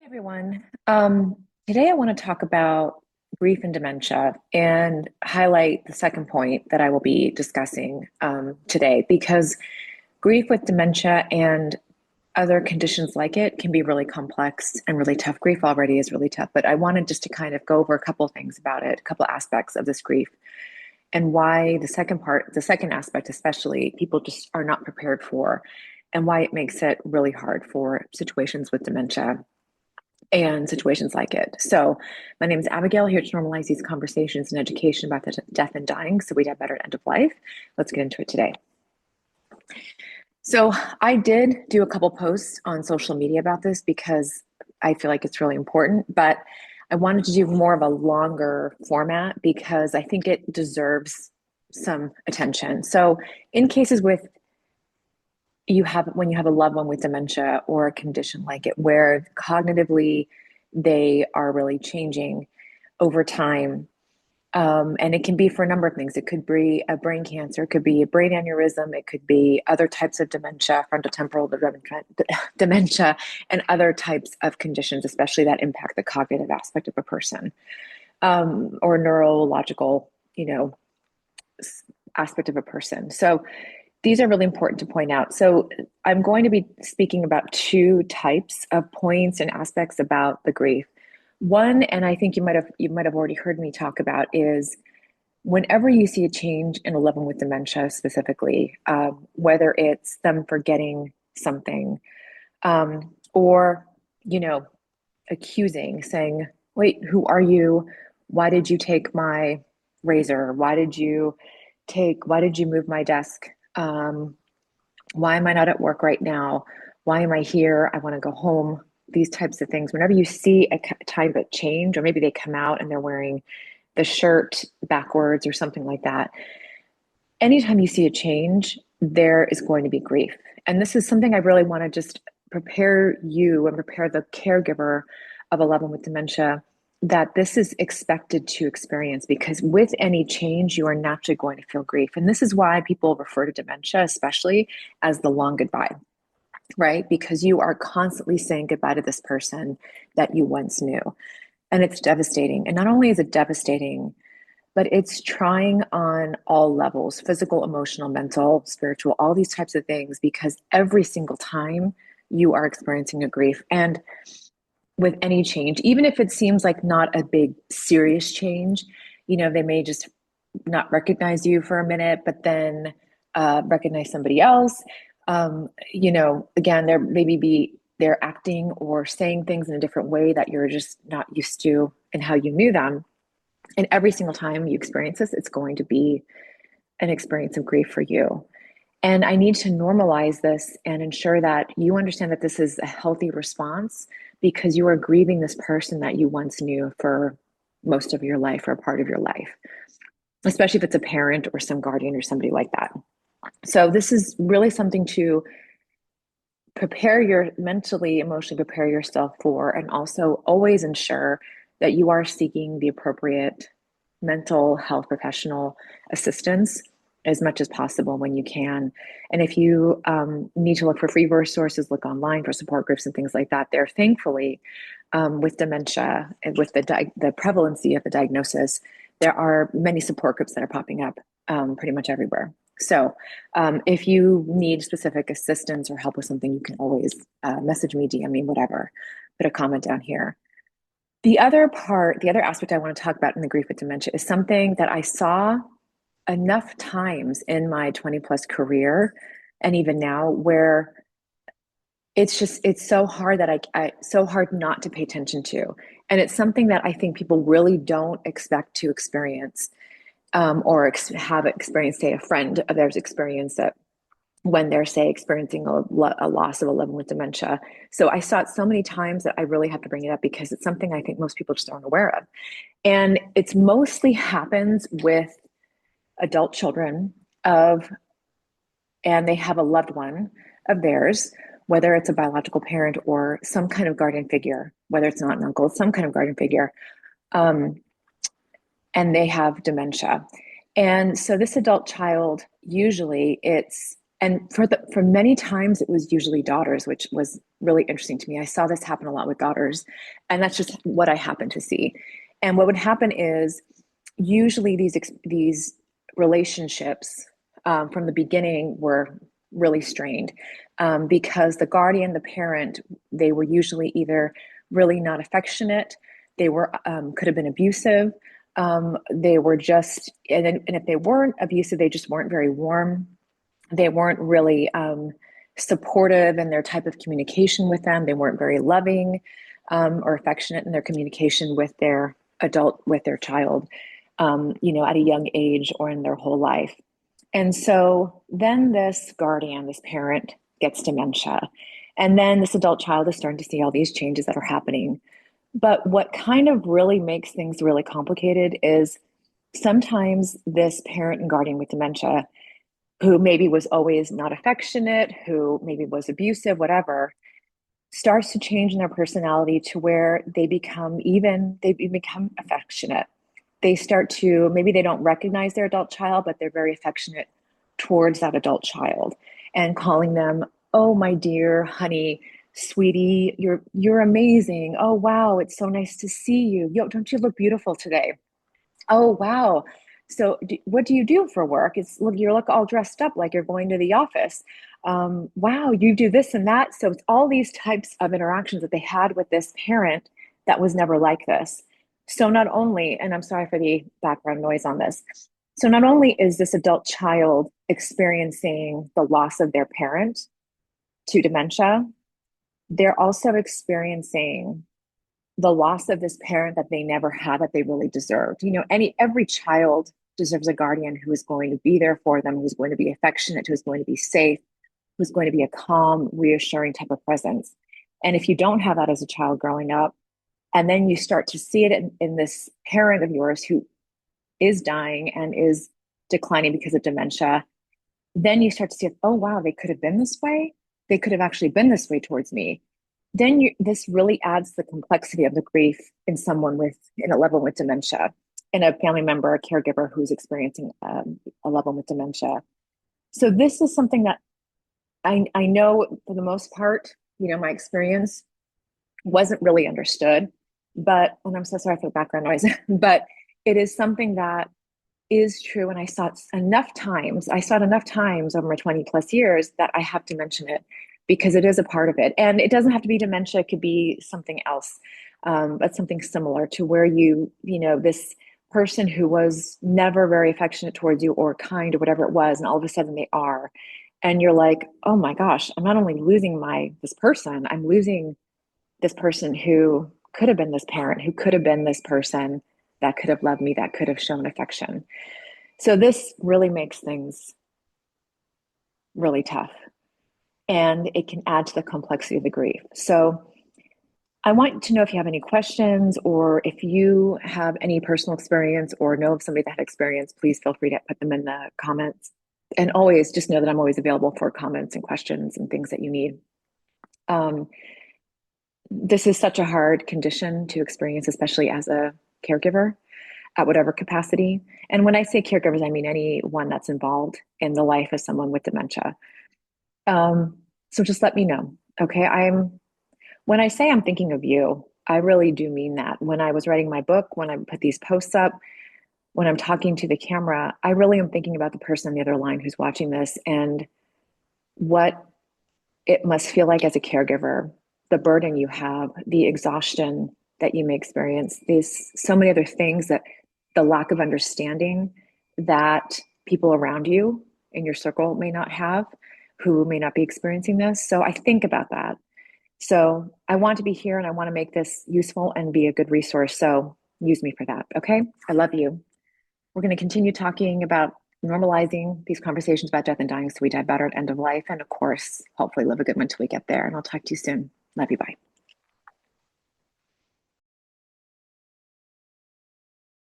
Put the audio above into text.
Everyone. Today I want to talk about grief and dementia and highlight the second point that I will be discussing today because grief with dementia and other conditions like it can be really complex and really tough. Grief already is really tough, but I wanted just to kind of go over a couple of things about it, a couple of aspects of this grief and why the second aspect especially, people just are not prepared for, and why it makes it really hard for situations with dementia and situations like it. So, my name is Abigail, here to normalize these conversations and education about the death and dying so we'd have better end of life. Let's get into it today. So, I did do a couple posts on social media about this because I feel like it's really important, but I wanted to do more of a longer format because I think it deserves some attention. So, in cases with when you have a loved one with dementia or a condition like it where cognitively they are really changing over time, and it can be for a number of things. It could be a brain cancer, it could be a brain aneurysm, it could be other types of dementia, frontotemporal dementia, and other types of conditions, especially that impact the cognitive aspect of a person, or neurological, aspect of a person. So these are really important to point out. So I'm going to be speaking about two types of points and aspects about the grief. One, and I think you might have already heard me talk about, is whenever you see a change in a loved one with dementia, specifically, whether it's them forgetting something, or accusing, saying, "Wait, who are you? Why did you take my razor? Why did you move my desk? Um, why am I not at work right now? Why am I here? I want to go home." These types of things. Whenever you see a type of change, or maybe they come out and they're wearing the shirt backwards or something like that, anytime you see a change, there is going to be grief. And this is something I really want to just prepare you and prepare the caregiver of a loved one with dementia that this is expected to experience, because with any change, you are naturally going to feel grief. And this is why people refer to dementia, especially, as the long goodbye, right? Because you are constantly saying goodbye to this person that you once knew. And it's devastating. And not only is it devastating, but it's trying on all levels: physical, emotional, mental, spiritual, all these types of things, because every single time you are experiencing a grief. And with any change, even if it seems like not a big, serious change, they may just not recognize you for a minute, but then recognize somebody else. Again, they're acting or saying things in a different way that you're just not used to and how you knew them. And every single time you experience this, it's going to be an experience of grief for you. And I need to normalize this and ensure that you understand that this is a healthy response, because you are grieving this person that you once knew for most of your life or a part of your life, especially if it's a parent or some guardian or somebody like that. So this is really something to mentally, emotionally prepare yourself for, and also always ensure that you are seeking the appropriate mental health professional assistance as much as possible when you can. And if you need to look for free resources, look online for support groups and things like that. There, thankfully, with dementia and with the prevalency of the diagnosis, there are many support groups that are popping up pretty much everywhere. So if you need specific assistance or help with something, you can always message me, DM me, whatever, put a comment down here. The other aspect I want to talk about in the grief with dementia is something that I saw enough times in my 20 plus career, and even now, where it's so hard that so hard not to pay attention to. And it's something that I think people really don't expect to experience, or have experienced. Say a friend of theirs experienced it when they're, say, experiencing a loss of a loved one with dementia. So I saw it so many times that I really have to bring it up, because it's something I think most people just aren't aware of. And it's mostly happens with adult children and they have a loved one of theirs, whether it's a biological parent or some kind of guardian figure, whether it's not an uncle, some kind of guardian figure, and they have dementia. And so this adult child, usually for many times it was usually daughters, which was really interesting to me. I saw this happen a lot with daughters, and that's just what I happen to see. And what would happen is usually these relationships from the beginning were really strained because the guardian, the parent, they were usually either really not affectionate, they were could have been abusive, they were just, and if they weren't abusive, they just weren't very warm. They weren't really supportive in their type of communication with them. They weren't very loving or affectionate in their communication with their adult, with their child, at a young age or in their whole life. And so then this guardian, this parent, gets dementia. And then this adult child is starting to see all these changes that are happening. But what kind of really makes things really complicated is sometimes this parent and guardian with dementia, who maybe was always not affectionate, who maybe was abusive, whatever, starts to change in their personality to where they become affectionate. They start to, maybe they don't recognize their adult child, but they're very affectionate towards that adult child and calling them, "Oh, my dear honey, sweetie, you're amazing. Oh, wow, it's so nice to see you. Yo, don't you look beautiful today? Oh, wow. So, what do you do for work? You look all dressed up like you're going to the office. Wow, you do this and that." So it's all these types of interactions that they had with this parent that was never like this. So not only, and I'm sorry for the background noise on this. So not only is this adult child experiencing the loss of their parent to dementia, they're also experiencing the loss of this parent that they never had, that they really deserved. Every child deserves a guardian who is going to be there for them, who's going to be affectionate, who's going to be safe, who's going to be a calm, reassuring type of presence. And if you don't have that as a child growing up, and then you start to see it in this parent of yours who is dying and is declining because of dementia, then you start to see, oh, wow, they could have been this way. They could have actually been this way towards me. Then this really adds the complexity of the grief in in a loved one with dementia, in a family member, a caregiver who's experiencing a loved one with dementia. So this is something that I know for the most part, my experience wasn't really understood, and I'm so sorry for the background noise, but it is something that is true. And I saw it enough times over my 20 plus years that I have to mention it because it is a part of it. And it doesn't have to be dementia, it could be something else, but something similar to where this person who was never very affectionate towards you or kind or whatever it was, and all of a sudden they are. And you're like, oh my gosh, I'm not only losing this person, I'm losing this person who could have been this parent, who could have been this person that could have loved me, that could have shown affection. So this really makes things really tough, and it can add to the complexity of the grief. So I want to know if you have any questions, or if you have any personal experience or know of somebody that had experience, please feel free to put them in the comments. And always just know that I'm always available for comments and questions and things that you need. This is such a hard condition to experience, especially as a caregiver at whatever capacity. And when I say caregivers, I mean anyone that's involved in the life of someone with dementia. So just let me know. Okay. When I say I'm thinking of you, I really do mean that. When I was writing my book, when I put these posts up, when I'm talking to the camera, I really am thinking about the person on the other line who's watching this and what it must feel like as a caregiver, the burden you have, the exhaustion that you may experience, these so many other things, that the lack of understanding that people around you in your circle may not have, who may not be experiencing this. So I think about that. So I want to be here and I want to make this useful and be a good resource. So use me for that. Okay. I love you. We're going to continue talking about normalizing these conversations about death and dying so we die better at end of life. And of course, hopefully live a good one until we get there. And I'll talk to you soon. Love you. Bye.